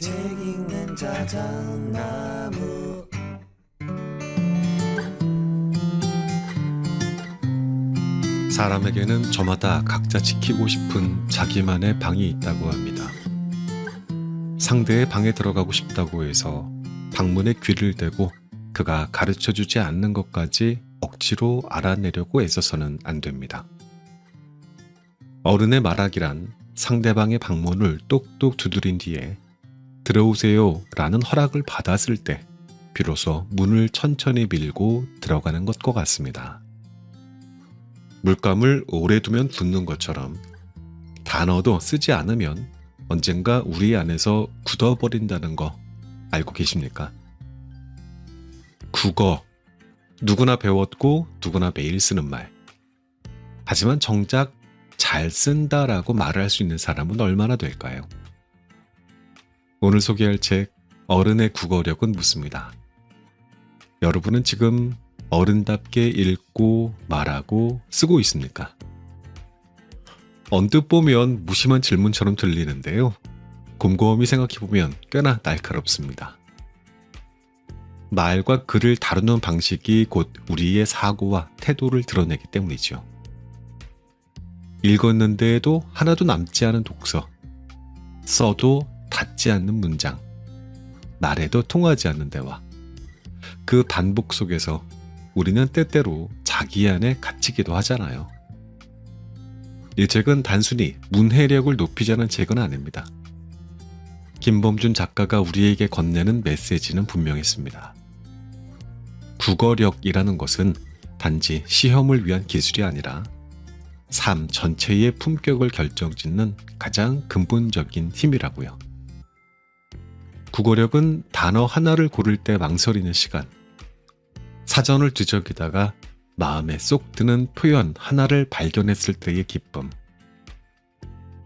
책 읽는 자작나무. 사람에게는 저마다 각자 지키고 싶은 자기만의 방이 있다고 합니다. 상대의 방에 들어가고 싶다고 해서 방문에 귀를 대고 그가 가르쳐주지 않는 것까지 억지로 알아내려고 애써서는 안 됩니다. 어른의 말하기란 상대방의 방문을 똑똑 두드린 뒤에 들어오세요 라는 허락을 받았을 때 비로소 문을 천천히 밀고 들어가는 것과 같습니다. 물감을 오래 두면 굳는 것처럼 단어도 쓰지 않으면 언젠가 우리 안에서 굳어버린다는 거 알고 계십니까? 국어, 누구나 배웠고 누구나 매일 쓰는 말. 하지만 정작 잘 쓴다라고 말할 수 있는 사람은 얼마나 될까요? 오늘 소개할 책 어른의 국어력은 묻습니다. 여러분은 지금 어른답게 읽고 말하고 쓰고 있습니까? 언뜻 보면 무심한 질문처럼 들리는데요. 곰곰이 생각해보면 꽤나 날카롭습니다. 말과 글을 다루는 방식이 곧 우리의 사고와 태도를 드러내기 때문이죠. 읽었는데도 하나도 남지 않은 독서, 써도 닿지 않는 문장, 말해도 통하지 않는 대화. 그 반복 속에서 우리는 때때로 자기 안에 갇히기도 하잖아요. 이 책은 단순히 문해력을 높이자는 책은 아닙니다. 김범준 작가가 우리에게 건네는 메시지는 분명했습니다. 국어력이라는 것은 단지 시험을 위한 기술이 아니라 삶 전체의 품격을 결정짓는 가장 근본적인 힘이라고요. 국어력은 단어 하나를 고를 때 망설이는 시간, 사전을 뒤적이다가 마음에 쏙 드는 표현 하나를 발견했을 때의 기쁨.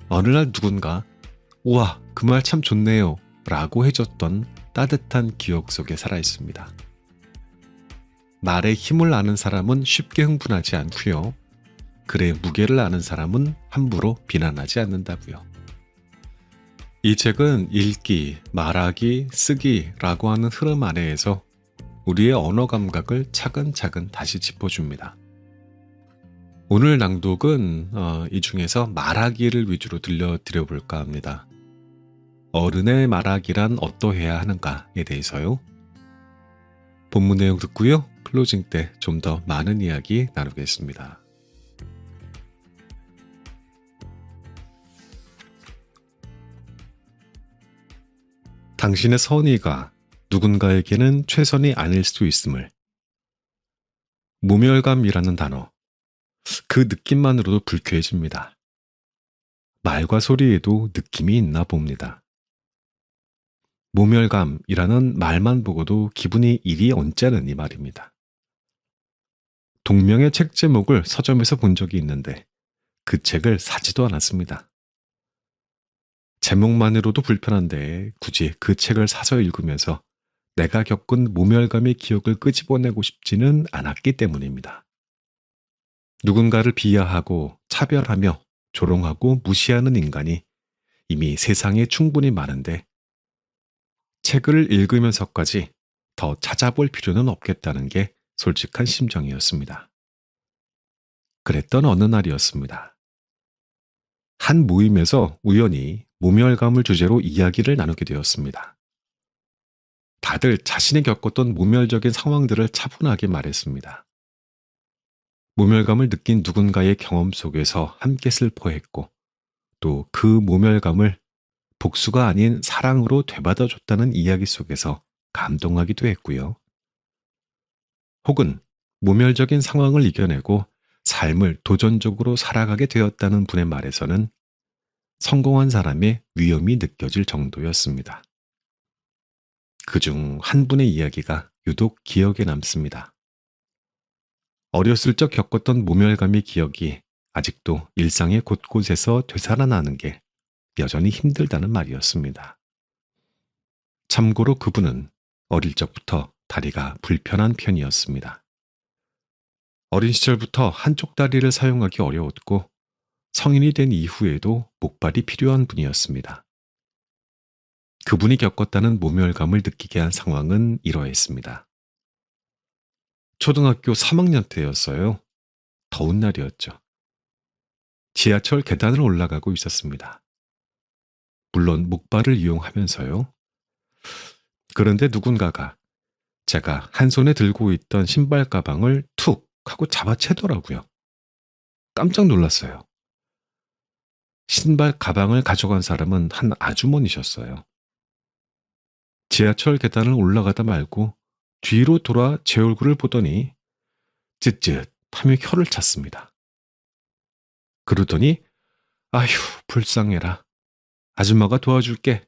어느 날 누군가 우와, 그 말 참 좋네요 라고 해줬던 따뜻한 기억 속에 살아있습니다. 말의 힘을 아는 사람은 쉽게 흥분하지 않고요. 글의 무게를 아는 사람은 함부로 비난하지 않는다고요. 이 책은 읽기, 말하기, 쓰기라고 하는 흐름 안에서 우리의 언어 감각을 차근차근 다시 짚어줍니다. 오늘 낭독은 이 중에서 말하기를 위주로 들려드려볼까 합니다. 어른의 말하기란 어떠해야 하는가에 대해서요. 본문 내용 듣고요. 클로징 때 좀 더 많은 이야기 나누겠습니다. 당신의 선의가 누군가에게는 최선이 아닐 수 있음을. 모멸감이라는 단어, 그 느낌만으로도 불쾌해집니다. 말과 소리에도 느낌이 있나 봅니다. 모멸감이라는 말만 보고도 기분이 이리 언짢으니 말입니다. 동명의 책 제목을 서점에서 본 적이 있는데 그 책을 사지도 않았습니다. 제목만으로도 불편한데 굳이 그 책을 사서 읽으면서 내가 겪은 모멸감의 기억을 끄집어내고 싶지는 않았기 때문입니다. 누군가를 비하하고 차별하며 조롱하고 무시하는 인간이 이미 세상에 충분히 많은데 책을 읽으면서까지 더 찾아볼 필요는 없겠다는 게 솔직한 심정이었습니다. 그랬던 어느 날이었습니다. 한 모임에서 우연히 모멸감을 주제로 이야기를 나누게 되었습니다. 다들 자신이 겪었던 모멸적인 상황들을 차분하게 말했습니다. 모멸감을 느낀 누군가의 경험 속에서 함께 슬퍼했고 또 그 모멸감을 복수가 아닌 사랑으로 되받아줬다는 이야기 속에서 감동하기도 했고요. 혹은 모멸적인 상황을 이겨내고 삶을 도전적으로 살아가게 되었다는 분의 말에서는 성공한 사람의 위엄이 느껴질 정도였습니다. 그중 한 분의 이야기가 유독 기억에 남습니다. 어렸을 적 겪었던 모멸감의 기억이 아직도 일상의 곳곳에서 되살아나는 게 여전히 힘들다는 말이었습니다. 참고로 그분은 어릴 적부터 다리가 불편한 편이었습니다. 어린 시절부터 한쪽 다리를 사용하기 어려웠고 성인이 된 이후에도 목발이 필요한 분이었습니다. 그분이 겪었다는 모멸감을 느끼게 한 상황은 이러했습니다. 초등학교 3학년 때였어요. 더운 날이었죠. 지하철 계단을 올라가고 있었습니다. 물론 목발을 이용하면서요. 그런데 누군가가 제가 한 손에 들고 있던 신발 가방을 툭 하고 잡아채더라고요. 깜짝 놀랐어요. 신발 가방을 가져간 사람은 한 아주머니셨어요. 지하철 계단을 올라가다 말고 뒤로 돌아 제 얼굴을 보더니 쯧쯧하며 혀를 찼습니다. 그러더니 아휴 불쌍해라. 아줌마가 도와줄게.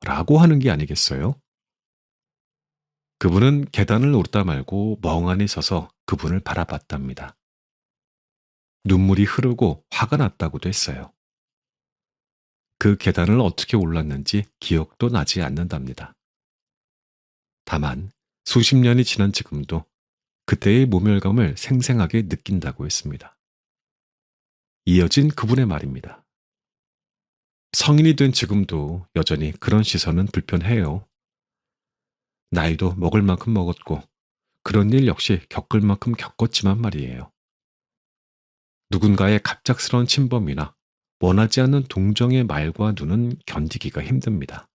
라고 하는 게 아니겠어요? 그분은 계단을 오르다 말고 멍하니 서서 그분을 바라봤답니다. 눈물이 흐르고 화가 났다고도 했어요. 그 계단을 어떻게 올랐는지 기억도 나지 않는답니다. 다만 수십 년이 지난 지금도 그때의 모멸감을 생생하게 느낀다고 했습니다. 이어진 그분의 말입니다. 성인이 된 지금도 여전히 그런 시선은 불편해요. 나이도 먹을 만큼 먹었고 그런 일 역시 겪을 만큼 겪었지만 말이에요. 누군가의 갑작스러운 침범이나 원하지 않는 동정의 말과 눈은 견디기가 힘듭니다.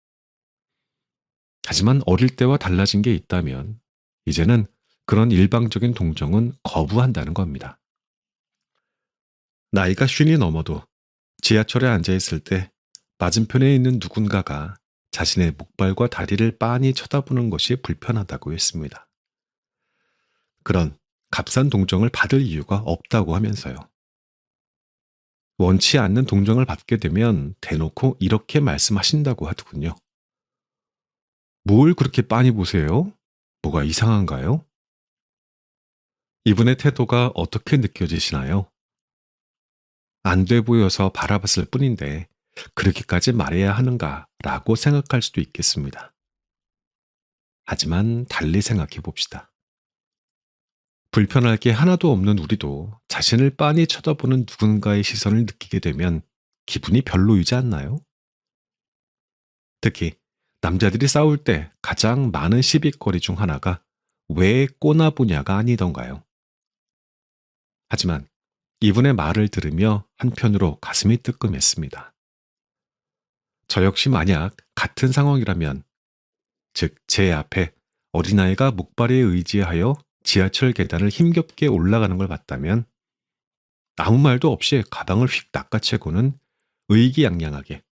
하지만 어릴 때와 달라진 게 있다면 이제는 그런 일방적인 동정은 거부한다는 겁니다. 나이가 50이 넘어도 지하철에 앉아있을 때 맞은편에 있는 누군가가 자신의 목발과 다리를 빤히 쳐다보는 것이 불편하다고 했습니다. 그런 값싼 동정을 받을 이유가 없다고 하면서요. 원치 않는 동정을 받게 되면 대놓고 이렇게 말씀하신다고 하더군요. 뭘 그렇게 빤히 보세요? 뭐가 이상한가요? 이분의 태도가 어떻게 느껴지시나요? 안 돼 보여서 바라봤을 뿐인데 그렇게까지 말해야 하는가 라고 생각할 수도 있겠습니다. 하지만 달리 생각해 봅시다. 불편할 게 하나도 없는 우리도 자신을 빤히 쳐다보는 누군가의 시선을 느끼게 되면 기분이 별로이지 않나요? 특히 남자들이 싸울 때 가장 많은 시비거리 중 하나가 왜 꼬나보냐가 아니던가요? 하지만 이분의 말을 들으며 한편으로 가슴이 뜨끔했습니다. 저 역시 만약 같은 상황이라면, 즉 제 앞에 어린아이가 목발에 의지하여 지하철 계단을 힘겹게 올라가는 걸 봤다면 아무 말도 없이 가방을 휙 낚아채고는 의기양양하게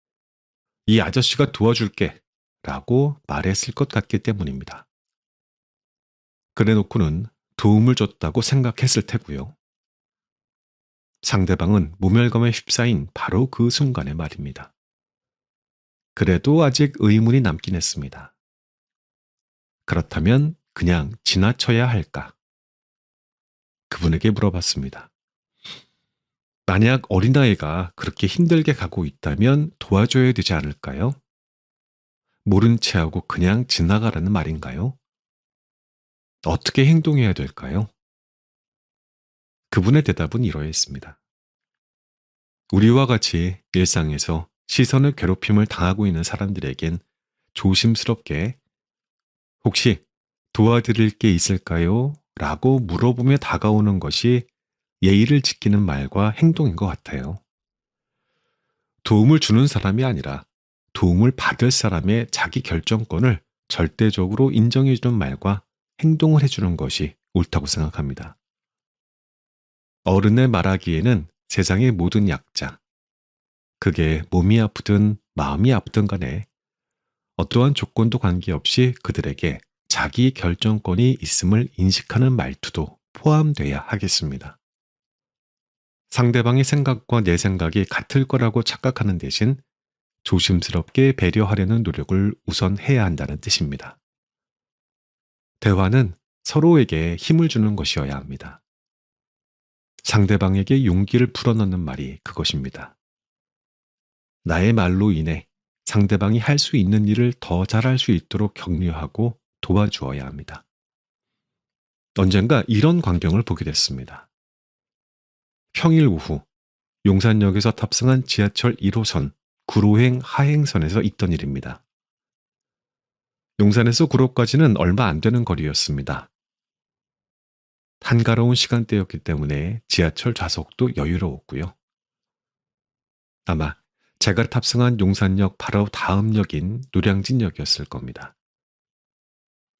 이 아저씨가 도와줄게 라고 말했을 것 같기 때문입니다. 그래놓고는 도움을 줬다고 생각했을 테고요. 상대방은 모멸감에 휩싸인 바로 그 순간의 말입니다. 그래도 아직 의문이 남긴 했습니다. 그렇다면 그냥 지나쳐야 할까? 그분에게 물어봤습니다. 만약 어린아이가 그렇게 힘들게 가고 있다면 도와줘야 되지 않을까요? 모른 채 하고 그냥 지나가라는 말인가요? 어떻게 행동해야 될까요? 그분의 대답은 이러했습니다. 우리와 같이 일상에서 시선을 괴롭힘을 당하고 있는 사람들에겐 조심스럽게 혹시 도와드릴 게 있을까요? 라고 물어보며 다가오는 것이 예의를 지키는 말과 행동인 것 같아요. 도움을 주는 사람이 아니라 도움을 받을 사람의 자기 결정권을 절대적으로 인정해주는 말과 행동을 해주는 것이 옳다고 생각합니다. 어른의 말하기에는 세상의 모든 약자, 그게 몸이 아프든 마음이 아프든 간에 어떠한 조건도 관계없이 그들에게 자기 결정권이 있음을 인식하는 말투도 포함돼야 하겠습니다. 상대방의 생각과 내 생각이 같을 거라고 착각하는 대신 조심스럽게 배려하려는 노력을 우선 해야 한다는 뜻입니다. 대화는 서로에게 힘을 주는 것이어야 합니다. 상대방에게 용기를 불어넣는 말이 그것입니다. 나의 말로 인해 상대방이 할 수 있는 일을 더 잘할 수 있도록 격려하고 도와주어야 합니다. 언젠가 이런 광경을 보게 됐습니다. 평일 오후 용산역에서 탑승한 지하철 1호선 구로행 하행선에서 있던 일입니다. 용산에서 구로까지는 얼마 안 되는 거리였습니다. 한가로운 시간대였기 때문에 지하철 좌석도 여유로웠고요. 아마 제가 탑승한 용산역 바로 다음 역인 노량진역이었을 겁니다.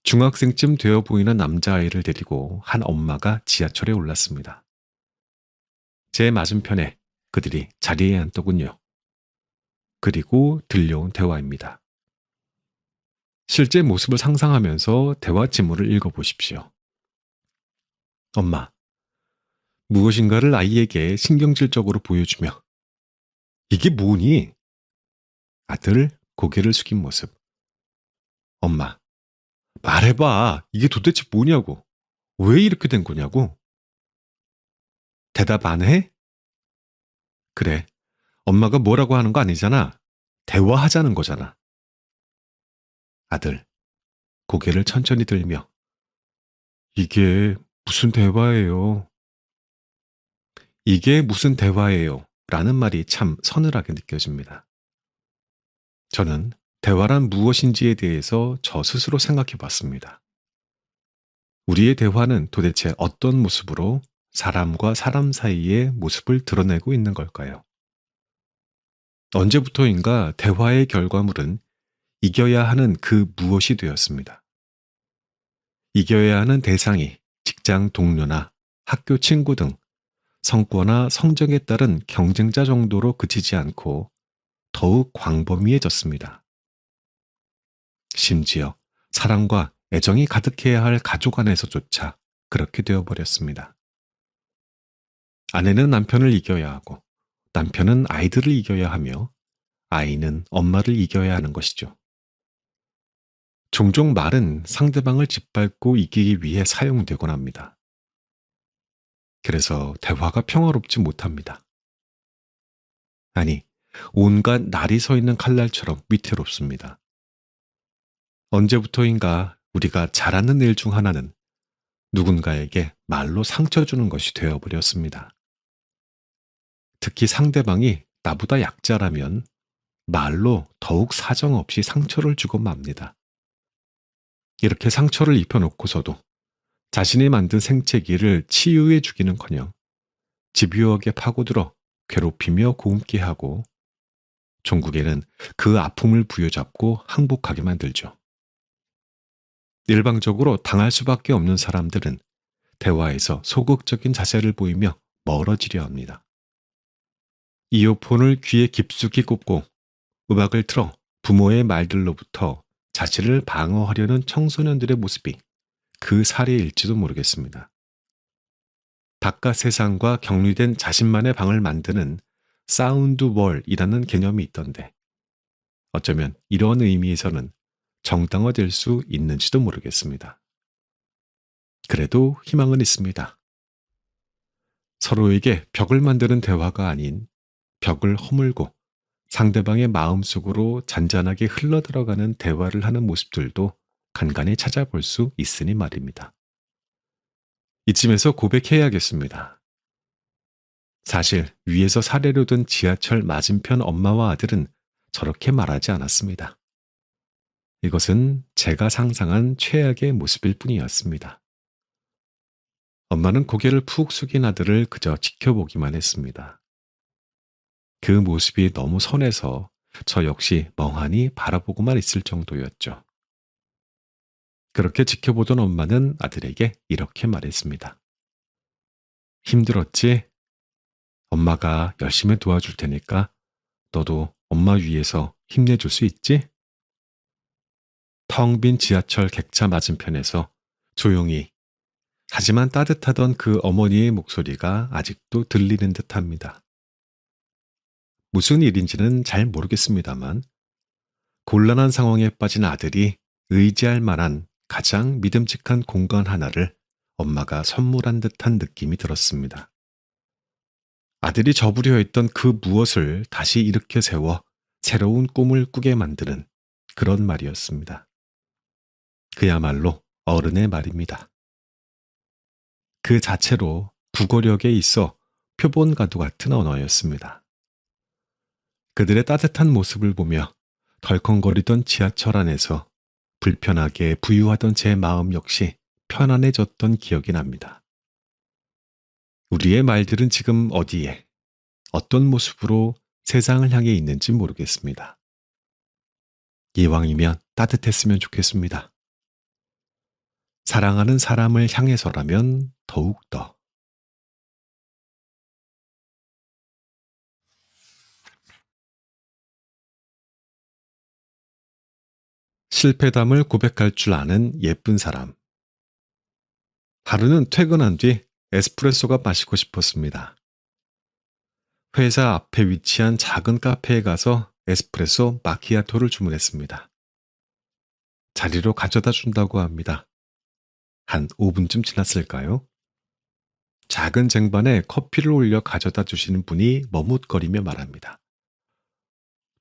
중학생쯤 되어 보이는 남자아이를 데리고 한 엄마가 지하철에 올랐습니다. 제 맞은편에 그들이 자리에 앉더군요. 그리고 들려온 대화입니다. 실제 모습을 상상하면서 대화 지문을 읽어보십시오. 엄마, 무엇인가를 아이에게 신경질적으로 보여주며 이게 뭐니? 아들 고개를 숙인 모습. 엄마, 말해봐. 이게 도대체 뭐냐고. 왜 이렇게 된 거냐고. 대답 안 해? 그래. 엄마가 뭐라고 하는 거 아니잖아. 대화하자는 거잖아. 아들, 고개를 천천히 들며 이게 무슨 대화예요? 이게 무슨 대화예요? 라는 말이 참 서늘하게 느껴집니다. 저는 대화란 무엇인지에 대해서 저 스스로 생각해 봤습니다. 우리의 대화는 도대체 어떤 모습으로 사람과 사람 사이의 모습을 드러내고 있는 걸까요? 언제부터인가 대화의 결과물은 이겨야 하는 그 무엇이 되었습니다. 이겨야 하는 대상이 직장 동료나 학교 친구 등 성과나 성적에 따른 경쟁자 정도로 그치지 않고 더욱 광범위해졌습니다. 심지어 사랑과 애정이 가득해야 할 가족 안에서조차 그렇게 되어버렸습니다. 아내는 남편을 이겨야 하고 남편은 아이들을 이겨야 하며 아이는 엄마를 이겨야 하는 것이죠. 종종 말은 상대방을 짓밟고 이기기 위해 사용되곤 합니다. 그래서 대화가 평화롭지 못합니다. 아니, 온갖 날이 서 있는 칼날처럼 위태롭습니다. 언제부터인가 우리가 잘하는 일 중 하나는 누군가에게 말로 상처 주는 것이 되어버렸습니다. 특히 상대방이 나보다 약자라면 말로 더욱 사정없이 상처를 주고 맙니다. 이렇게 상처를 입혀놓고서도 자신이 만든 생채기를 치유해 주기는커녕 집요하게 파고들어 괴롭히며 곪게 하고 종국에는 그 아픔을 부여잡고 항복하게 만들죠. 일방적으로 당할 수밖에 없는 사람들은 대화에서 소극적인 자세를 보이며 멀어지려 합니다. 이어폰을 귀에 깊숙이 꽂고 음악을 틀어 부모의 말들로부터 자신을 방어하려는 청소년들의 모습이 그 사례일지도 모르겠습니다. 바깥 세상과 격리된 자신만의 방을 만드는 사운드 월이라는 개념이 있던데 어쩌면 이런 의미에서는 정당화될 수 있는지도 모르겠습니다. 그래도 희망은 있습니다. 서로에게 벽을 만드는 대화가 아닌 벽을 허물고 상대방의 마음속으로 잔잔하게 흘러들어가는 대화를 하는 모습들도 간간히 찾아볼 수 있으니 말입니다. 이쯤에서 고백해야겠습니다. 사실 위에서 사례로 든 지하철 맞은편 엄마와 아들은 저렇게 말하지 않았습니다. 이것은 제가 상상한 최악의 모습일 뿐이었습니다. 엄마는 고개를 푹 숙인 아들을 그저 지켜보기만 했습니다. 그 모습이 너무 선해서 저 역시 멍하니 바라보고만 있을 정도였죠. 그렇게 지켜보던 엄마는 아들에게 이렇게 말했습니다. 힘들었지? 엄마가 열심히 도와줄 테니까 너도 엄마 위해서 힘내줄 수 있지? 텅 빈 지하철 객차 맞은편에서 조용히 하지만 따뜻하던 그 어머니의 목소리가 아직도 들리는 듯합니다. 무슨 일인지는 잘 모르겠습니다만 곤란한 상황에 빠진 아들이 의지할 만한 가장 믿음직한 공간 하나를 엄마가 선물한 듯한 느낌이 들었습니다. 아들이 접으려 했던 그 무엇을 다시 일으켜 세워 새로운 꿈을 꾸게 만드는 그런 말이었습니다. 그야말로 어른의 말입니다. 그 자체로 국어력에 있어 표본과도 같은 언어였습니다. 그들의 따뜻한 모습을 보며 덜컹거리던 지하철 안에서 불편하게 부유하던 제 마음 역시 편안해졌던 기억이 납니다. 우리의 말들은 지금 어디에, 어떤 모습으로 세상을 향해 있는지 모르겠습니다. 이왕이면 따뜻했으면 좋겠습니다. 사랑하는 사람을 향해서라면 더욱더. 실패담을 고백할 줄 아는 예쁜 사람. 하루는 퇴근한 뒤 에스프레소가 마시고 싶었습니다. 회사 앞에 위치한 작은 카페에 가서 에스프레소 마키아토를 주문했습니다. 자리로 가져다 준다고 합니다. 한 5분쯤 지났을까요? 작은 쟁반에 커피를 올려 가져다 주시는 분이 머뭇거리며 말합니다.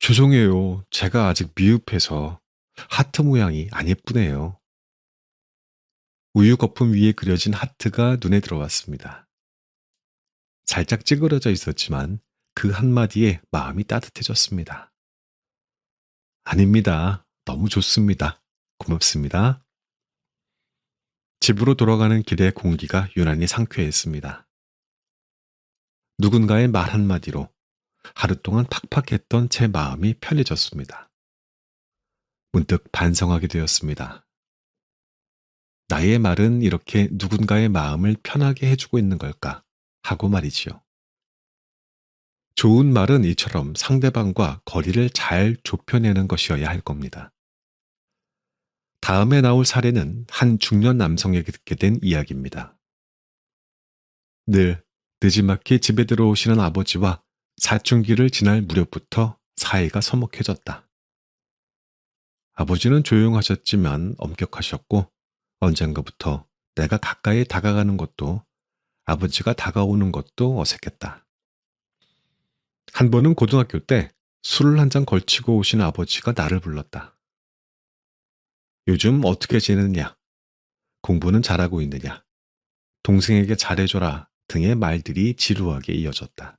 죄송해요. 제가 아직 미흡해서 하트 모양이 안 예쁘네요. 우유 거품 위에 그려진 하트가 눈에 들어왔습니다. 살짝 찌그러져 있었지만 그 한마디에 마음이 따뜻해졌습니다. 아닙니다. 너무 좋습니다. 고맙습니다. 집으로 돌아가는 길의 공기가 유난히 상쾌했습니다. 누군가의 말 한마디로 하루 동안 팍팍했던 제 마음이 편해졌습니다. 문득 반성하게 되었습니다. 나의 말은 이렇게 누군가의 마음을 편하게 해주고 있는 걸까 하고 말이지요. 좋은 말은 이처럼 상대방과 거리를 잘 좁혀내는 것이어야 할 겁니다. 다음에 나올 사례는 한 중년 남성에게 듣게 된 이야기입니다. 늘 늦지막히 집에 들어오시는 아버지와 사춘기를 지날 무렵부터 사이가 서먹해졌다. 아버지는 조용하셨지만 엄격하셨고 언젠가부터 내가 가까이 다가가는 것도 아버지가 다가오는 것도 어색했다. 한 번은 고등학교 때 술을 한 잔 걸치고 오신 아버지가 나를 불렀다. 요즘 어떻게 지내느냐? 공부는 잘하고 있느냐? 동생에게 잘해줘라 등의 말들이 지루하게 이어졌다.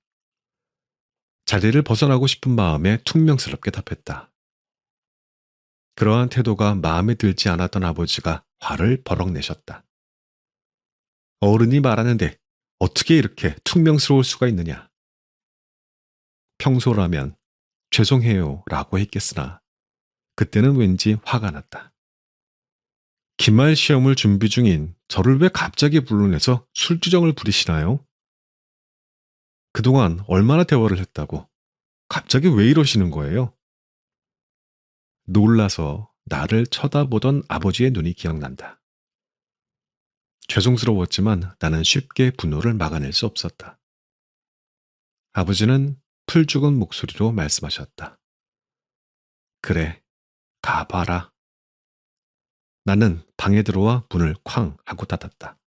자리를 벗어나고 싶은 마음에 퉁명스럽게 답했다. 그러한 태도가 마음에 들지 않았던 아버지가 화를 버럭 내셨다. 어른이 말하는데 어떻게 이렇게 퉁명스러울 수가 있느냐? 평소라면 죄송해요 라고 했겠으나 그때는 왠지 화가 났다. 기말 시험을 준비 중인 저를 왜 갑자기 불러내서 술주정을 부리시나요? 그동안 얼마나 대화를 했다고 갑자기 왜 이러시는 거예요? 놀라서 나를 쳐다보던 아버지의 눈이 기억난다. 죄송스러웠지만 나는 쉽게 분노를 막아낼 수 없었다. 아버지는 풀 죽은 목소리로 말씀하셨다. 그래, 가봐라. 나는 방에 들어와 문을 쾅 하고 닫았다.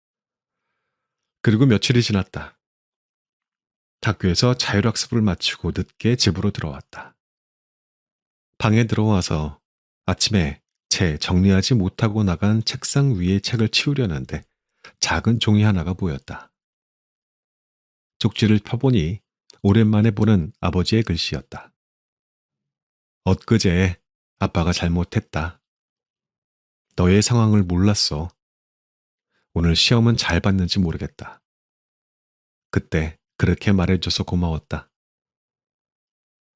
그리고 며칠이 지났다. 학교에서 자율학습을 마치고 늦게 집으로 들어왔다. 방에 들어와서 아침에 채 정리하지 못하고 나간 책상 위에 책을 치우려는데 작은 종이 하나가 보였다. 쪽지를 펴보니 오랜만에 보는 아버지의 글씨였다. 엊그제 아빠가 잘못했다. 너의 상황을 몰랐어. 오늘 시험은 잘 봤는지 모르겠다. 그때 그렇게 말해줘서 고마웠다.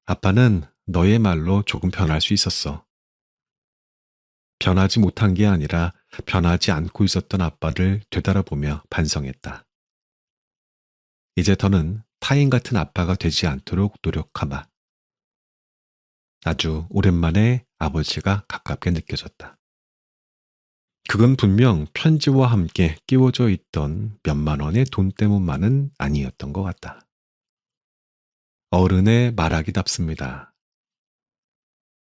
아빠는 너의 말로 조금 변할 수 있었어. 변하지 못한 게 아니라 변하지 않고 있었던 아빠를 되돌아보며 반성했다. 이제 더는 타인 같은 아빠가 되지 않도록 노력하마. 아주 오랜만에 아버지가 가깝게 느껴졌다. 그건 분명 편지와 함께 끼워져 있던 몇만 원의 돈 때문만은 아니었던 것 같다. 어른의 말하기답습니다.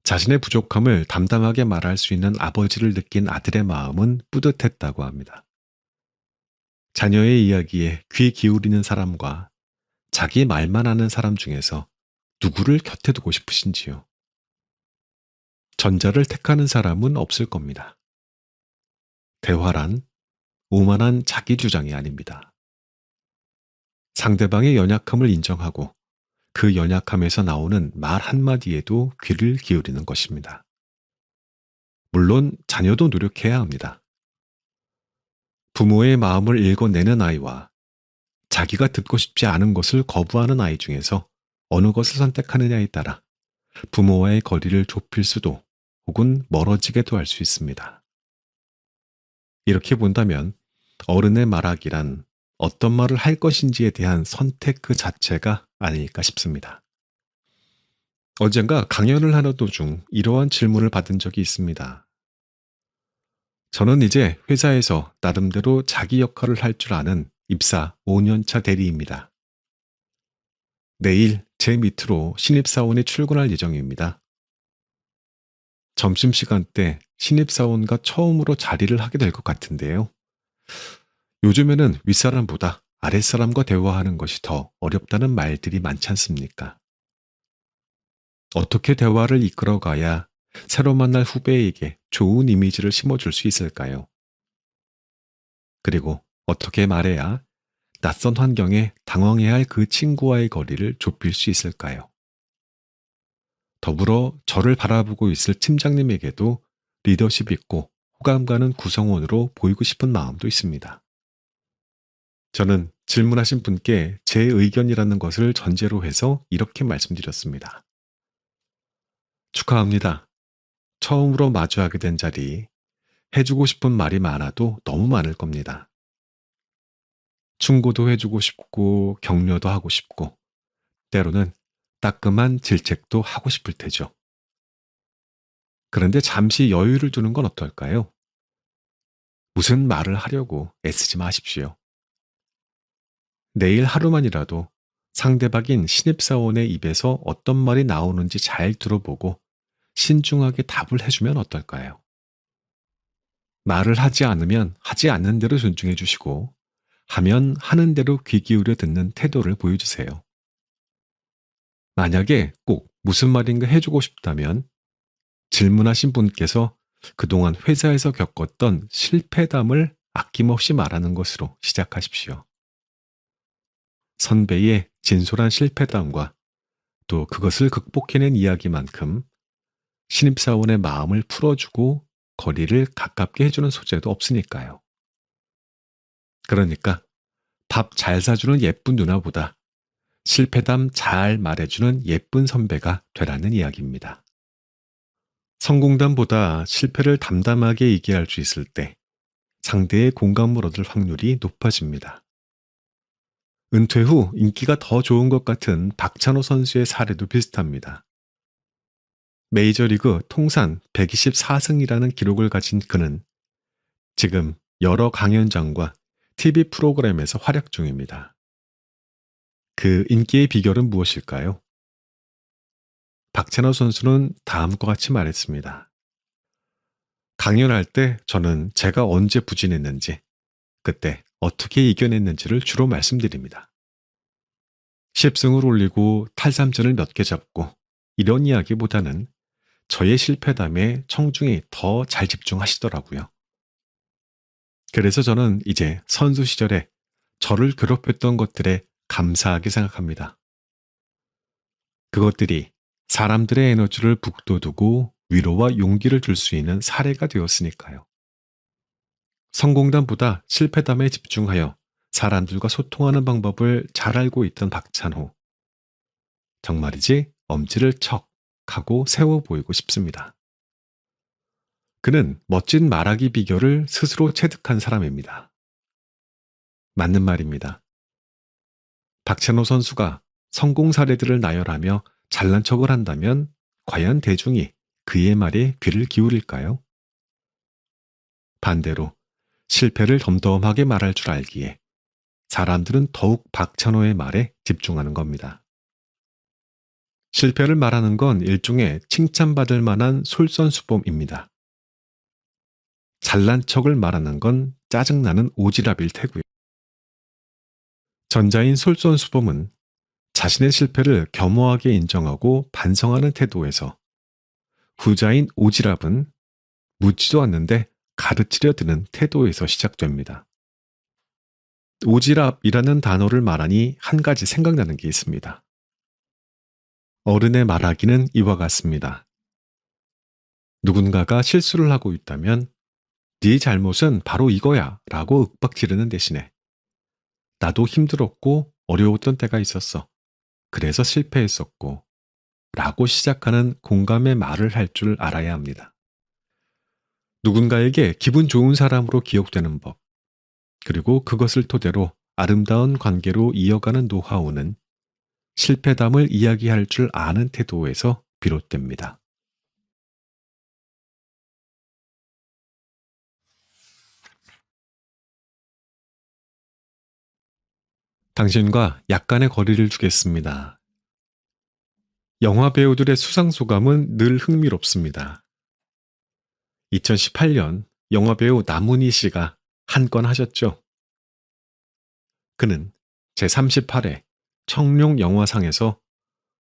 자신의 부족함을 담담하게 말할 수 있는 아버지를 느낀 아들의 마음은 뿌듯했다고 합니다. 자녀의 이야기에 귀 기울이는 사람과 자기 말만 하는 사람 중에서 누구를 곁에 두고 싶으신지요? 전자를 택하는 사람은 없을 겁니다. 대화란 오만한 자기 주장이 아닙니다. 상대방의 연약함을 인정하고 그 연약함에서 나오는 말 한마디에도 귀를 기울이는 것입니다. 물론 자녀도 노력해야 합니다. 부모의 마음을 읽어내는 아이와 자기가 듣고 싶지 않은 것을 거부하는 아이 중에서 어느 것을 선택하느냐에 따라 부모와의 거리를 좁힐 수도 혹은 멀어지게도 할 수 있습니다. 이렇게 본다면 어른의 말하기란 어떤 말을 할 것인지에 대한 선택 그 자체가 아닐까 싶습니다. 언젠가 강연을 하는 도중 이러한 질문을 받은 적이 있습니다. 저는 이제 회사에서 나름대로 자기 역할을 할 줄 아는 입사 5년차 대리입니다. 내일 제 밑으로 신입사원이 출근할 예정입니다. 점심시간 때 신입사원과 처음으로 자리를 하게 될 것 같은데요. 요즘에는 윗사람보다 아랫사람과 대화하는 것이 더 어렵다는 말들이 많지 않습니까? 어떻게 대화를 이끌어가야 새로 만날 후배에게 좋은 이미지를 심어줄 수 있을까요? 그리고 어떻게 말해야 낯선 환경에 당황해야 할 그 친구와의 거리를 좁힐 수 있을까요? 더불어 저를 바라보고 있을 팀장님에게도 리더십 있고 호감 가는 구성원으로 보이고 싶은 마음도 있습니다. 저는 질문하신 분께 제 의견이라는 것을 전제로 해서 이렇게 말씀드렸습니다. 축하합니다. 처음으로 마주하게 된 자리, 해주고 싶은 말이 많아도 너무 많을 겁니다. 충고도 해주고 싶고, 격려도 하고 싶고, 때로는 따끔한 질책도 하고 싶을 테죠. 그런데 잠시 여유를 두는 건 어떨까요? 무슨 말을 하려고 애쓰지 마십시오. 내일 하루만이라도 상대방인 신입사원의 입에서 어떤 말이 나오는지 잘 들어보고 신중하게 답을 해주면 어떨까요? 말을 하지 않으면 하지 않는 대로 존중해 주시고, 하면 하는 대로 귀 기울여 듣는 태도를 보여주세요. 만약에 꼭 무슨 말인가 해주고 싶다면 질문하신 분께서 그동안 회사에서 겪었던 실패담을 아낌없이 말하는 것으로 시작하십시오. 선배의 진솔한 실패담과 또 그것을 극복해낸 이야기만큼 신입사원의 마음을 풀어주고 거리를 가깝게 해주는 소재도 없으니까요. 그러니까 밥 잘 사주는 예쁜 누나보다 실패담 잘 말해주는 예쁜 선배가 되라는 이야기입니다. 성공담보다 실패를 담담하게 얘기할 수 있을 때 상대의 공감을 얻을 확률이 높아집니다. 은퇴 후 인기가 더 좋은 것 같은 박찬호 선수의 사례도 비슷합니다. 메이저리그 통산 124승이라는 기록을 가진 그는 지금 여러 강연장과 TV 프로그램에서 활약 중입니다. 그 인기의 비결은 무엇일까요? 박찬호 선수는 다음과 같이 말했습니다. 강연할 때 저는 제가 언제 부진했는지, 그때 어떻게 이겨냈는지를 주로 말씀드립니다. 10승을 올리고 탈삼진을 몇 개 잡고 이런 이야기보다는 저의 실패담에 청중이 더 잘 집중하시더라고요. 그래서 저는 이제 선수 시절에 저를 괴롭혔던 것들에 감사하게 생각합니다. 그것들이 사람들의 에너지를 북돋우고 위로와 용기를 줄 수 있는 사례가 되었으니까요. 성공담보다 실패담에 집중하여 사람들과 소통하는 방법을 잘 알고 있던 박찬호. 정말이지 엄지를 척 하고 세워 보이고 싶습니다. 그는 멋진 말하기 비결을 스스로 체득한 사람입니다. 맞는 말입니다. 박찬호 선수가 성공 사례들을 나열하며 잘난 척을 한다면 과연 대중이 그의 말에 귀를 기울일까요? 반대로 실패를 덤덤하게 말할 줄 알기에 사람들은 더욱 박찬호의 말에 집중하는 겁니다. 실패를 말하는 건 일종의 칭찬받을 만한 솔선수범입니다. 잘난 척을 말하는 건 짜증나는 오지랖일 테고요. 전자인 솔선수범은 자신의 실패를 겸허하게 인정하고 반성하는 태도에서, 후자인 오지랖은 묻지도 않는데 가르치려 드는 태도에서 시작됩니다. 오지랖이라는 단어를 말하니 한 가지 생각나는 게 있습니다. 어른의 말하기는 이와 같습니다. 누군가가 실수를 하고 있다면 네 잘못은 바로 이거야 라고 윽박지르는 대신에 나도 힘들었고 어려웠던 때가 있었어. 그래서 실패했었고 라고 시작하는 공감의 말을 할 줄 알아야 합니다. 누군가에게 기분 좋은 사람으로 기억되는 법, 그리고 그것을 토대로 아름다운 관계로 이어가는 노하우는 실패담을 이야기할 줄 아는 태도에서 비롯됩니다. 당신과 약간의 거리를 두겠습니다. 영화 배우들의 수상 소감은 늘 흥미롭습니다. 2018년 영화 배우 남은희 씨가 한 건 하셨죠. 그는 제38회 청룡 영화상에서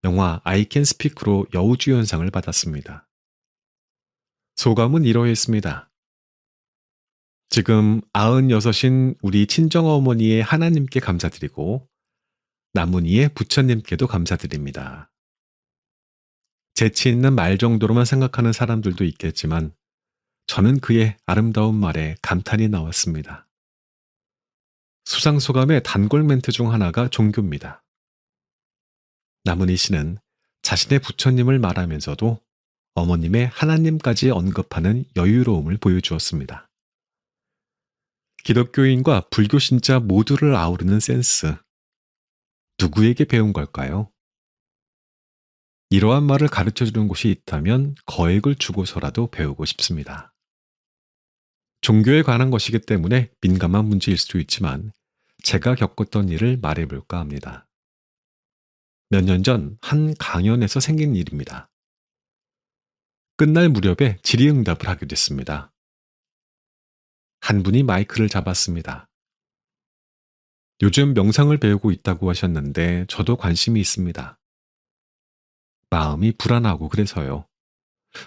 영화 I Can Speak로 여우주연상을 받았습니다. 소감은 이러했습니다. 지금 96인 우리 친정어머니의 하나님께 감사드리고 남은이의 부처님께도 감사드립니다. 재치 있는 말 정도로만 생각하는 사람들도 있겠지만 저는 그의 아름다운 말에 감탄이 나왔습니다. 수상소감의 단골 멘트 중 하나가 종교입니다. 남은희 씨는 자신의 부처님을 말하면서도 어머님의 하나님까지 언급하는 여유로움을 보여주었습니다. 기독교인과 불교 신자 모두를 아우르는 센스. 누구에게 배운 걸까요? 이러한 말을 가르쳐주는 곳이 있다면 거액을 주고서라도 배우고 싶습니다. 종교에 관한 것이기 때문에 민감한 문제일 수도 있지만 제가 겪었던 일을 말해볼까 합니다. 몇 년 전 한 강연에서 생긴 일입니다. 끝날 무렵에 질의응답을 하게 됐습니다. 한 분이 마이크를 잡았습니다. 요즘 명상을 배우고 있다고 하셨는데 저도 관심이 있습니다. 마음이 불안하고 그래서요.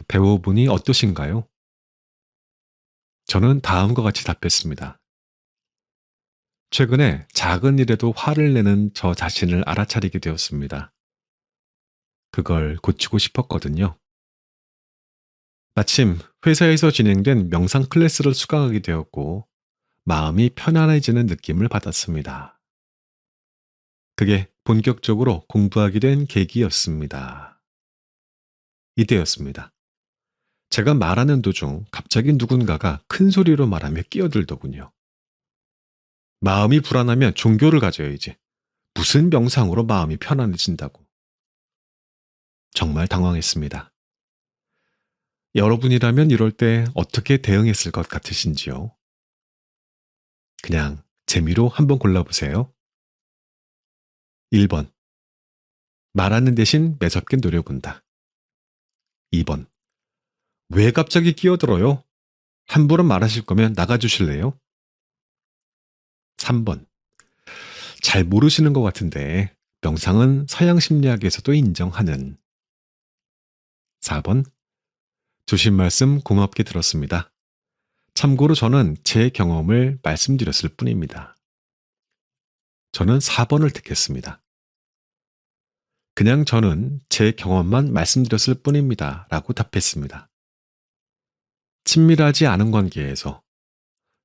배워보니 어떠신가요? 저는 다음과 같이 답했습니다. 최근에 작은 일에도 화를 내는 저 자신을 알아차리게 되었습니다. 그걸 고치고 싶었거든요. 마침 회사에서 진행된 명상 클래스를 수강하게 되었고 마음이 편안해지는 느낌을 받았습니다. 그게 본격적으로 공부하게 된 계기였습니다. 이때였습니다. 제가 말하는 도중 갑자기 누군가가 큰 소리로 말하며 끼어들더군요. 마음이 불안하면 종교를 가져야지. 무슨 명상으로 마음이 편안해진다고. 정말 당황했습니다. 여러분이라면 이럴 때 어떻게 대응했을 것 같으신지요? 그냥 재미로 한번 골라보세요. 1번. 말하는 대신 매섭게 노려본다. 2번. 왜 갑자기 끼어들어요? 함부로 말하실 거면 나가주실래요? 3번. 잘 모르시는 것 같은데 명상은 서양 심리학에서도 인정하는. 4번. 주신 말씀 고맙게 들었습니다. 참고로 저는 제 경험을 말씀드렸을 뿐입니다. 저는 4번을 택했습니다. 그냥 저는 제 경험만 말씀드렸을 뿐입니다. 라고 답했습니다. 친밀하지 않은 관계에서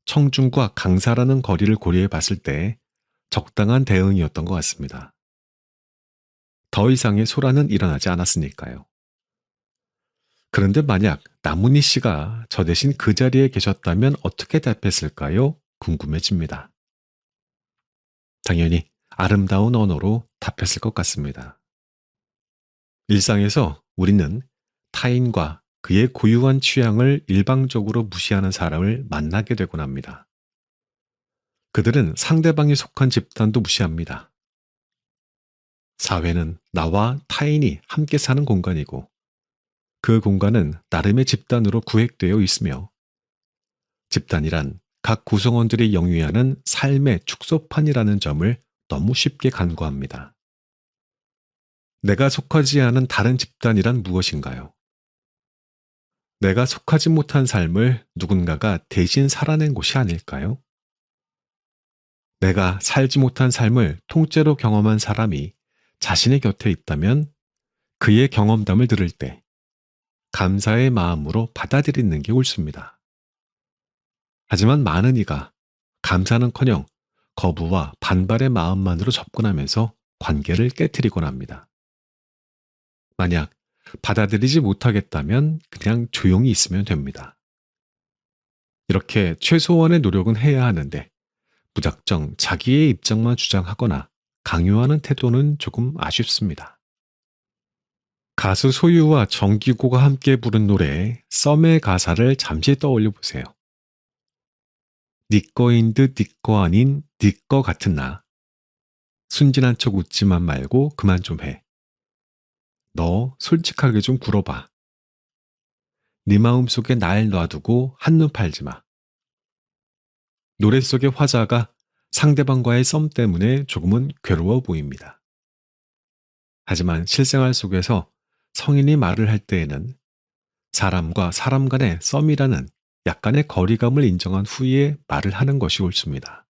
청중과 강사라는 거리를 고려해 봤을 때 적당한 대응이었던 것 같습니다. 더 이상의 소란은 일어나지 않았으니까요. 그런데 만약 남은희 씨가 저 대신 그 자리에 계셨다면 어떻게 답했을까요? 궁금해집니다. 당연히 아름다운 언어로 답했을 것 같습니다. 일상에서 우리는 타인과 그의 고유한 취향을 일방적으로 무시하는 사람을 만나게 되곤 합니다. 그들은 상대방이 속한 집단도 무시합니다. 사회는 나와 타인이 함께 사는 공간이고 그 공간은 나름의 집단으로 구획되어 있으며 집단이란 각 구성원들이 영위하는 삶의 축소판이라는 점을 너무 쉽게 간과합니다. 내가 속하지 않은 다른 집단이란 무엇인가요? 내가 속하지 못한 삶을 누군가가 대신 살아낸 곳이 아닐까요? 내가 살지 못한 삶을 통째로 경험한 사람이 자신의 곁에 있다면 그의 경험담을 들을 때 감사의 마음으로 받아들이는 게 옳습니다. 하지만 많은 이가 감사는커녕 거부와 반발의 마음만으로 접근하면서 관계를 깨뜨리곤 합니다. 만약 받아들이지 못하겠다면 그냥 조용히 있으면 됩니다. 이렇게 최소한의 노력은 해야 하는데 무작정 자기의 입장만 주장하거나 강요하는 태도는 조금 아쉽습니다. 가수 소유와 정기고가 함께 부른 노래 썸의 가사를 잠시 떠올려 보세요. 네 거인 듯 네 거 아닌 네 거 같은 나. 순진한 척 웃지만 말고 그만 좀 해. 너 솔직하게 좀 굴어봐. 네 마음속에 날 놔두고 한눈 팔지 마. 노래 속의 화자가 상대방과의 썸 때문에 조금은 괴로워 보입니다. 하지만 실생활 속에서 성인이 말을 할 때에는 사람과 사람 간의 썸이라는 약간의 거리감을 인정한 후에 말을 하는 것이 옳습니다.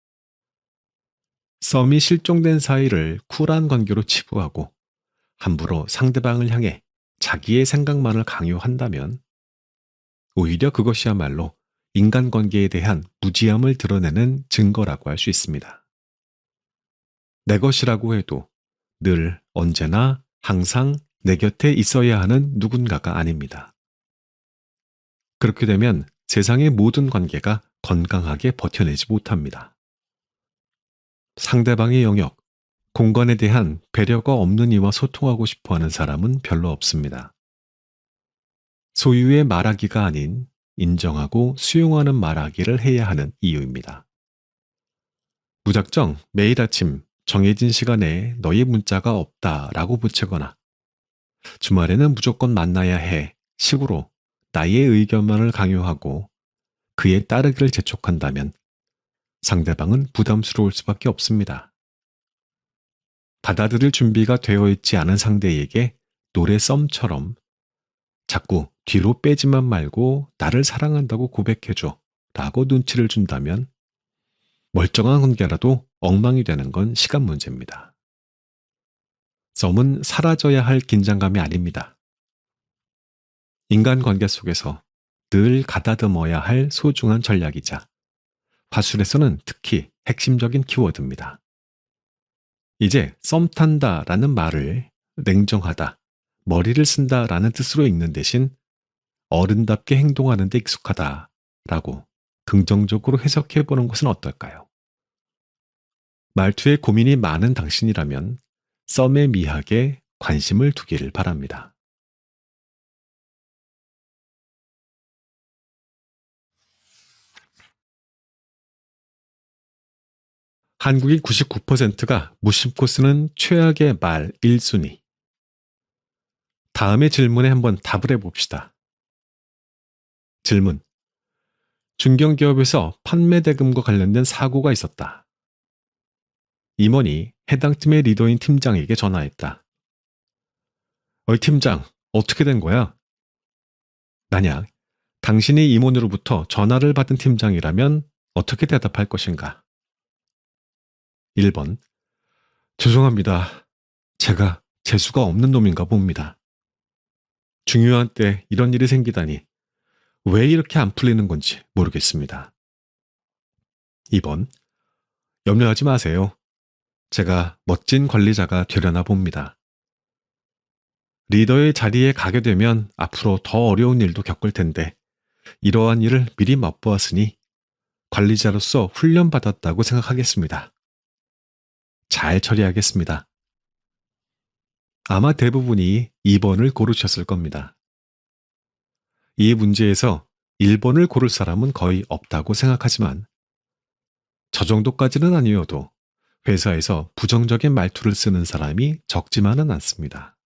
썸이 실종된 사이를 쿨한 관계로 치부하고 함부로 상대방을 향해 자기의 생각만을 강요한다면 오히려 그것이야말로 인간관계에 대한 무지함을 드러내는 증거라고 할 수 있습니다. 내 것이라고 해도 늘 언제나 항상 내 곁에 있어야 하는 누군가가 아닙니다. 그렇게 되면 세상의 모든 관계가 건강하게 버텨내지 못합니다. 상대방의 영역, 공간에 대한 배려가 없는 이와 소통하고 싶어 하는 사람은 별로 없습니다. 소유의 말하기가 아닌 인정하고 수용하는 말하기를 해야 하는 이유입니다. 무작정 매일 아침 정해진 시간에 너의 문자가 없다라고 붙이거나 주말에는 무조건 만나야 해 식으로 나의 의견만을 강요하고 그에 따르기를 재촉한다면 상대방은 부담스러울 수밖에 없습니다. 받아들일 준비가 되어 있지 않은 상대에게 노래 썸처럼 자꾸 뒤로 빼지만 말고 나를 사랑한다고 고백해줘 라고 눈치를 준다면 멀쩡한 관계라도 엉망이 되는 건 시간 문제입니다. 썸은 사라져야 할 긴장감이 아닙니다. 인간관계 속에서 늘 가다듬어야 할 소중한 전략이자 화술에서는 특히 핵심적인 키워드입니다. 이제 썸 탄다 라는 말을 냉정하다, 머리를 쓴다 라는 뜻으로 읽는 대신 어른답게 행동하는 데 익숙하다 라고 긍정적으로 해석해 보는 것은 어떨까요? 말투에 고민이 많은 당신이라면 썸의 미학에 관심을 두기를 바랍니다. 한국인 99%가 무심코 쓰는 최악의 말 1순위. 다음의 질문에 한번 답을 해봅시다. 질문. 중견기업에서 판매 대금과 관련된 사고가 있었다. 임원이 해당 팀의 리더인 팀장에게 전화했다. 어이 팀장, 어떻게 된 거야? 만약 당신이 임원으로부터 전화를 받은 팀장이라면 어떻게 대답할 것인가? 1번. 죄송합니다. 제가 재수가 없는 놈인가 봅니다. 중요한 때 이런 일이 생기다니 왜 이렇게 안 풀리는 건지 모르겠습니다. 2번. 염려하지 마세요. 제가 멋진 관리자가 되려나 봅니다. 리더의 자리에 가게 되면 앞으로 더 어려운 일도 겪을 텐데 이러한 일을 미리 맛보았으니 관리자로서 훈련받았다고 생각하겠습니다. 잘 처리하겠습니다. 아마 대부분이 2번을 고르셨을 겁니다. 이 문제에서 1번을 고를 사람은 거의 없다고 생각하지만 저 정도까지는 아니어도 회사에서 부정적인 말투를 쓰는 사람이 적지만은 않습니다.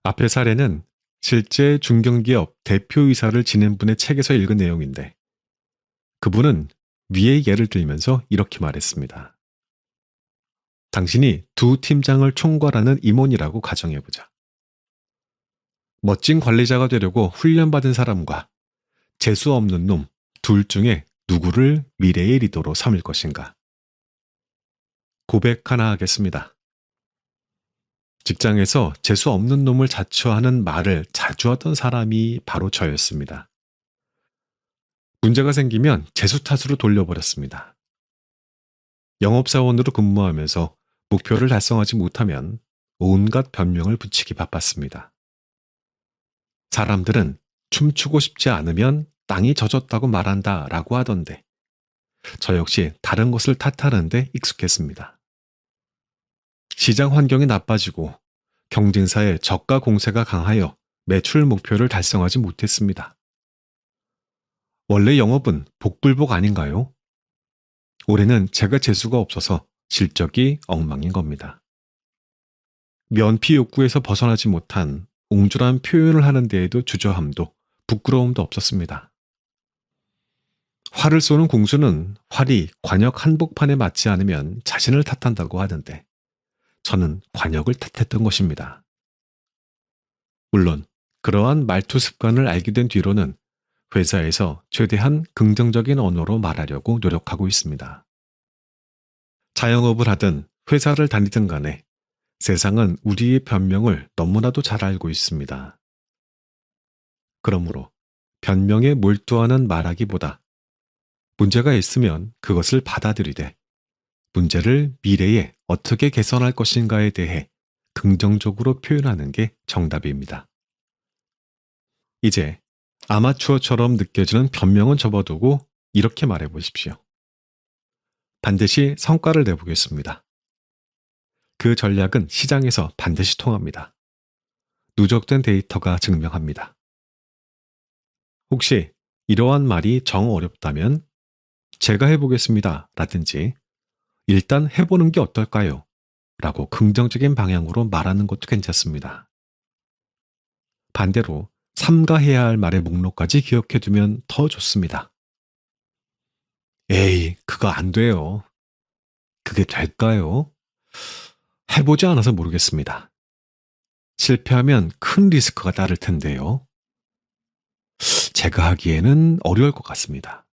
앞의 사례는 실제 중견기업 대표이사를 지낸 분의 책에서 읽은 내용인데 그분은 위의 예를 들면서 이렇게 말했습니다. 당신이 두 팀장을 총괄하는 임원이라고 가정해보자. 멋진 관리자가 되려고 훈련받은 사람과 재수 없는 놈 둘 중에 누구를 미래의 리더로 삼을 것인가? 고백 하나 하겠습니다. 직장에서 재수 없는 놈을 자처하는 말을 자주 하던 사람이 바로 저였습니다. 문제가 생기면 재수 탓으로 돌려버렸습니다. 영업사원으로 근무하면서 목표를 달성하지 못하면 온갖 변명을 붙이기 바빴습니다. 사람들은 춤추고 싶지 않으면 땅이 젖었다고 말한다 라고 하던데 저 역시 다른 것을 탓하는데 익숙했습니다. 시장 환경이 나빠지고 경쟁사의 저가 공세가 강하여 매출 목표를 달성하지 못했습니다. 원래 영업은 복불복 아닌가요? 올해는 제가 재수가 없어서 실적이 엉망인 겁니다. 면피 욕구에서 벗어나지 못한 옹졸한 표현을 하는 데에도 주저함도 부끄러움도 없었습니다. 활을 쏘는 궁수는 활이 관역 한복판에 맞지 않으면 자신을 탓한다고 하던데 저는 관역을 탓했던 것입니다. 물론 그러한 말투 습관을 알게 된 뒤로는 회사에서 최대한 긍정적인 언어로 말하려고 노력하고 있습니다. 자영업을 하든 회사를 다니든 간에 세상은 우리의 변명을 너무나도 잘 알고 있습니다. 그러므로 변명에 몰두하는 말하기보다 문제가 있으면 그것을 받아들이되 문제를 미래에 어떻게 개선할 것인가에 대해 긍정적으로 표현하는 게 정답입니다. 이제 아마추어처럼 느껴지는 변명은 접어두고 이렇게 말해보십시오. 반드시 성과를 내보겠습니다. 그 전략은 시장에서 반드시 통합니다. 누적된 데이터가 증명합니다. 혹시 이러한 말이 정 어렵다면 제가 해보겠습니다 라든지 일단 해보는 게 어떨까요? 라고 긍정적인 방향으로 말하는 것도 괜찮습니다. 반대로 삼가해야 할 말의 목록까지 기억해두면 더 좋습니다. 에이, 그거 안 돼요. 그게 될까요? 해보지 않아서 모르겠습니다. 실패하면 큰 리스크가 따를 텐데요. 제가 하기에는 어려울 것 같습니다.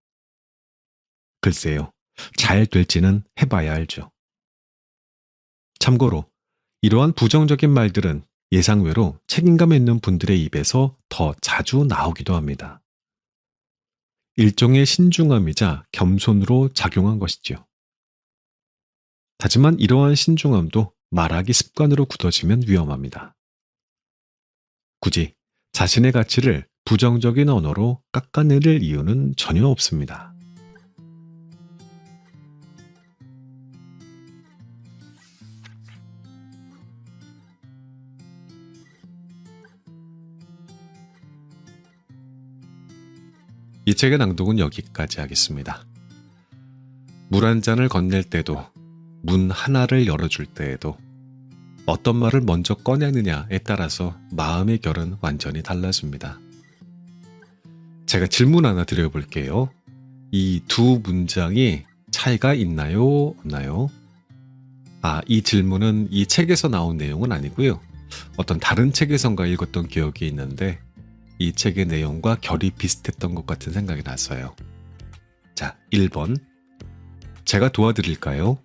글쎄요, 잘 될지는 해봐야 알죠. 참고로 이러한 부정적인 말들은 예상외로 책임감 있는 분들의 입에서 더 자주 나오기도 합니다. 일종의 신중함이자 겸손으로 작용한 것이죠. 하지만 이러한 신중함도 말하기 습관으로 굳어지면 위험합니다. 굳이 자신의 가치를 부정적인 언어로 깎아내릴 이유는 전혀 없습니다. 이 책의 낭독은 여기까지 하겠습니다. 물 한 잔을 건넬 때도 문 하나를 열어줄 때에도 어떤 말을 먼저 꺼내느냐에 따라서 마음의 결은 완전히 달라집니다. 제가 질문 하나 드려볼게요. 이 두 문장이 차이가 있나요? 없나요? 이 질문은 이 책에서 나온 내용은 아니고요. 어떤 다른 책에선가 읽었던 기억이 있는데 이 책의 내용과 결이 비슷했던 것 같은 생각이 났어요. 자, 1번. 제가 도와드릴까요?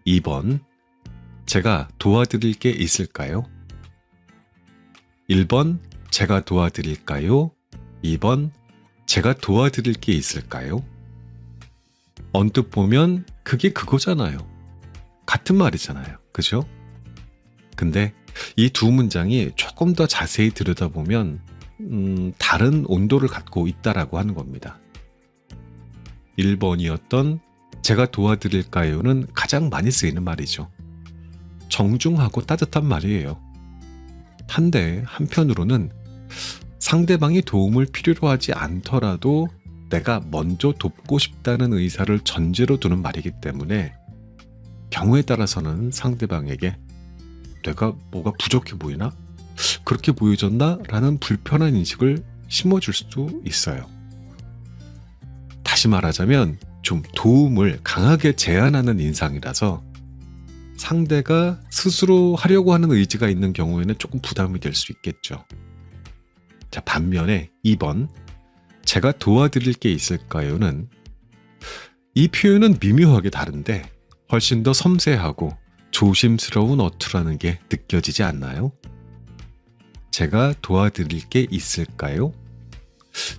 2번. 제가 도와드릴 게 있을까요? 1번. 제가 도와드릴까요? 2번. 제가 도와드릴 게 있을까요? 언뜻 보면 그게 그거잖아요. 같은 말이잖아요. 그죠? 근데 이 두 문장이 조금 더 자세히 들여다보면 다른 온도를 갖고 있다라고 하는 겁니다. 1번이었던 제가 도와드릴까요는 가장 많이 쓰이는 말이죠. 정중하고 따뜻한 말이에요. 한데 한편으로는 상대방이 도움을 필요로 하지 않더라도 내가 먼저 돕고 싶다는 의사를 전제로 두는 말이기 때문에 경우에 따라서는 상대방에게 내가 뭐가 부족해 보이나? 그렇게 보여졌나? 라는 불편한 인식을 심어줄 수도 있어요. 다시 말하자면 좀 도움을 강하게 제안하는 인상이라서 상대가 스스로 하려고 하는 의지가 있는 경우에는 조금 부담이 될 수 있겠죠. 자, 반면에 2번 제가 도와드릴 게 있을까요는 이 표현은 미묘하게 다른데 훨씬 더 섬세하고 조심스러운 어투라는 게 느껴지지 않나요? 제가 도와드릴 게 있을까요?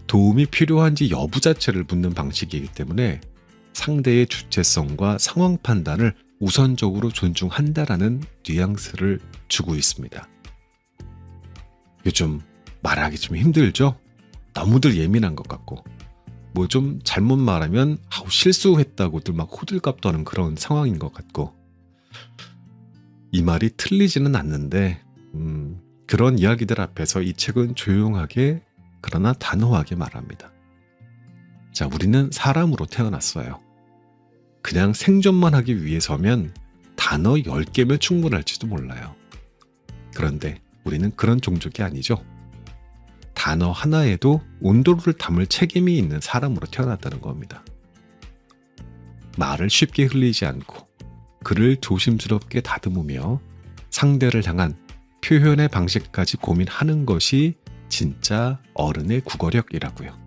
도움이 필요한지 여부 자체를 묻는 방식이기 때문에 상대의 주체성과 상황 판단을 우선적으로 존중한다라는 뉘앙스를 주고 있습니다. 요즘 말하기 좀 힘들죠? 너무들 예민한 것 같고 뭐 좀 잘못 말하면 실수했다고들 막 호들갑 떠는 그런 상황인 것 같고 이 말이 틀리지는 않는데 그런 이야기들 앞에서 이 책은 조용하게 그러나 단호하게 말합니다. 자, 우리는 사람으로 태어났어요. 그냥 생존만 하기 위해서면 단어 10개면 충분할지도 몰라요. 그런데 우리는 그런 종족이 아니죠. 단어 하나에도 온도를 담을 책임이 있는 사람으로 태어났다는 겁니다. 말을 쉽게 흘리지 않고 글을 조심스럽게 다듬으며 상대를 향한 표현의 방식까지 고민하는 것이 진짜 어른의 국어력이라고요.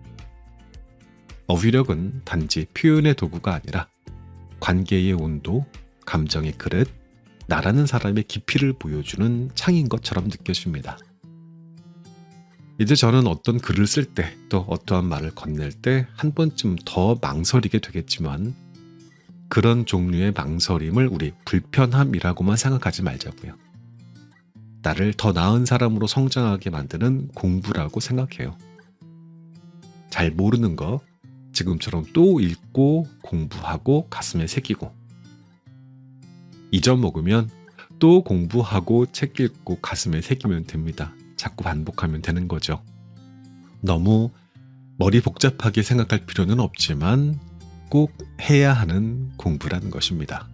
어휘력은 단지 표현의 도구가 아니라 관계의 온도, 감정의 그릇, 나라는 사람의 깊이를 보여주는 창인 것처럼 느껴집니다. 이제 저는 어떤 글을 쓸 때 또 어떠한 말을 건넬 때 한 번쯤 더 망설이게 되겠지만 그런 종류의 망설임을 우리 불편함이라고만 생각하지 말자고요. 나를 더 나은 사람으로 성장하게 만드는 공부라고 생각해요. 잘 모르는 거 지금처럼 또 읽고 공부하고 가슴에 새기고 잊어먹으면 또 공부하고 책 읽고 가슴에 새기면 됩니다. 자꾸 반복하면 되는 거죠. 너무 머리 복잡하게 생각할 필요는 없지만 꼭 해야 하는 공부라는 것입니다.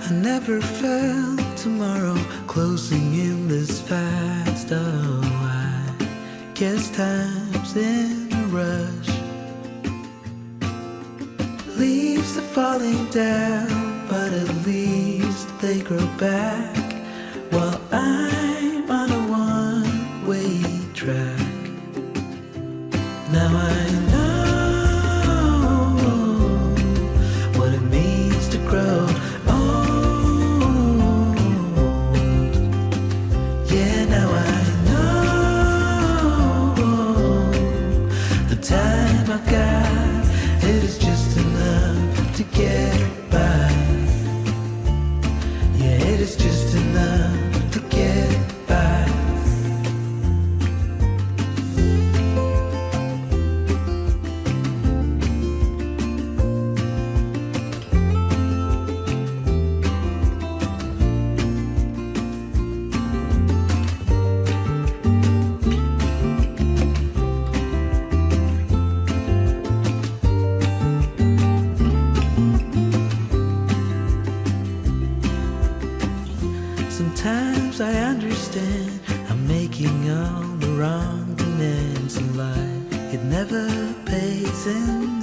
I never felt tomorrow closing in this fast. Oh, I guess time's in a rush. Leaves are falling down, but at least they grow back. While I'm on a one-way track. Now I know what it means to grow. To get by, yeah, it is just enough to get by. Sometimes I understand I'm making all the wrong amends in life. It never pays in